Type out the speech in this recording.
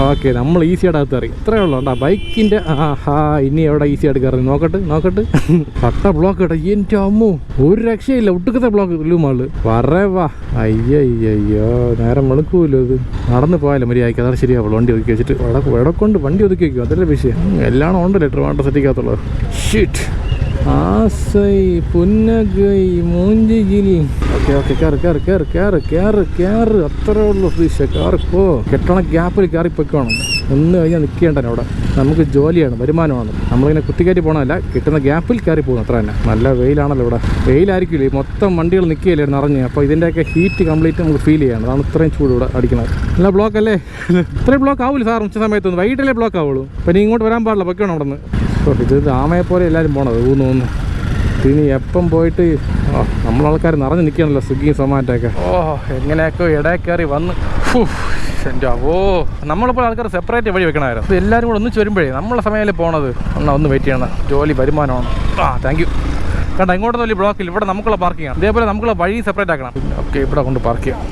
Okay, നമ്മൾ ഈസിയായിട്ട് അകത്ത് കയറി. ഇത്രയേ ഉള്ളൂ കേട്ടോ ബൈക്കിൻ്റെ. ഇനി എവിടെ ഈസിയായിട്ട് കയറി നോക്കട്ട്. കട്ട ബ്ലോക്ക് കേട്ടോ, എൻ്റെ അമ്മോ, ഒരു രക്ഷയില്ല. ഒട്ടുക്കത്തെ ബ്ലോക്ക് ലുമാള് പറവാ. അയ്യോ, നേരം വെളുക്കൂല്ലോ. ഇത് നടന്നു പോയാലോ മര്യാദയ്ക്ക്, അതാണ് ശരിയാവുള്ളൂ. വണ്ടി ഒതുക്കി വെച്ചിട്ട് ഇവിടെ കൊണ്ട് വണ്ടി ഒതുക്കി വയ്ക്കും, അതല്ലേ വിഷയം. എല്ലാം ഉണ്ടല്ലോ ട്രിവാൻഡ്രം സിറ്റിക്കകത്തുള്ളത്. ഷിറ്റ്, ആസൈ പുന്നഗൈ മൂഞ്ചിയിൽ. ഓക്കെ, കയറ്. അത്രേ ഉള്ളൂ ഫീഷ. കയറിപ്പോ, കെട്ടണ ഗ്യാപ്പിൽ കയറിപ്പോക്കണം. ഒന്ന് കഴിഞ്ഞാൽ നിൽക്കേണ്ടേ അവിടെ. നമുക്ക് ജോലിയാണ്, വരുമാനമാണ്. നമ്മളിങ്ങനെ കുത്തിക്കയറ്റി പോകണമല്ല, കിട്ടുന്ന ഗ്യാപ്പിൽ കയറി പോകുന്നു, അത്ര തന്നെ. നല്ല വെയിലാണല്ലോ ഇവിടെ. വെയിലായിരിക്കില്ലേ, മൊത്തം വണ്ടികൾ നിൽക്കുകയല്ലേ നിറഞ്ഞ്. അപ്പോൾ ഇതിൻ്റെയൊക്കെ ഹീറ്റ് കംപ്ലീറ്റ് നമുക്ക് ഫീൽ ചെയ്യണം. അതാണ് ഇത്രയും ചൂട് ഇവിടെ അടിക്കുന്നത്. നല്ല ബ്ലോക്ക് അല്ലേ? ഇത്രയും ബ്ലോക്ക് ആവില്ല സാർ ഉച്ച സമയത്തൊന്നും. വൈകിട്ടല്ലേ ബ്ലോക്ക് ആവുള്ളൂ. പിന്നെ ഇങ്ങോട്ട് വരാൻ പാടില്ല, പൊയ്ക്കണം അവിടെ നിന്ന്. ഇത് ആമയെ പോലെ എല്ലാവരും പോണത് ഊന്ന്. ഇനി എപ്പം പോയിട്ട് നമ്മളാൾക്കാർ നിറഞ്ഞ് നിൽക്കുകയാണല്ലോ, സ്വിഗ്ഗി സൊമാറ്റൊക്കെ. എങ്ങനെയൊക്കെ ഇടയിൽ കയറി വന്ന്. എൻ്റെ നമ്മളിപ്പോൾ ആൾക്കാർ സെപ്പറേറ്റ് വഴി വെക്കണമായിരുന്നു. ഇത് എല്ലാവരും കൂടെ ഒന്നിച്ച് വരുമ്പോഴേ നമ്മളെ സമയമല്ലേ പോണത്. ഒന്ന് വെയിറ്റ് ചെയ്യണം, ജോലി വരുമാനമാണ്. Thank you. കണ്ട, ഇങ്ങോട്ടൊന്നും വലിയ ബ്ലോക്കില്ല. ഇവിടെ നമുക്കുള്ള പാർക്കിംഗ് ആണ്. ഇതേപോലെ നമുക്കുള്ള വഴി സെപ്പറേറ്റ് ആക്കണം. ഓക്കെ, ഇവിടെ കൊണ്ട് പാർക്ക് ചെയ്യാം.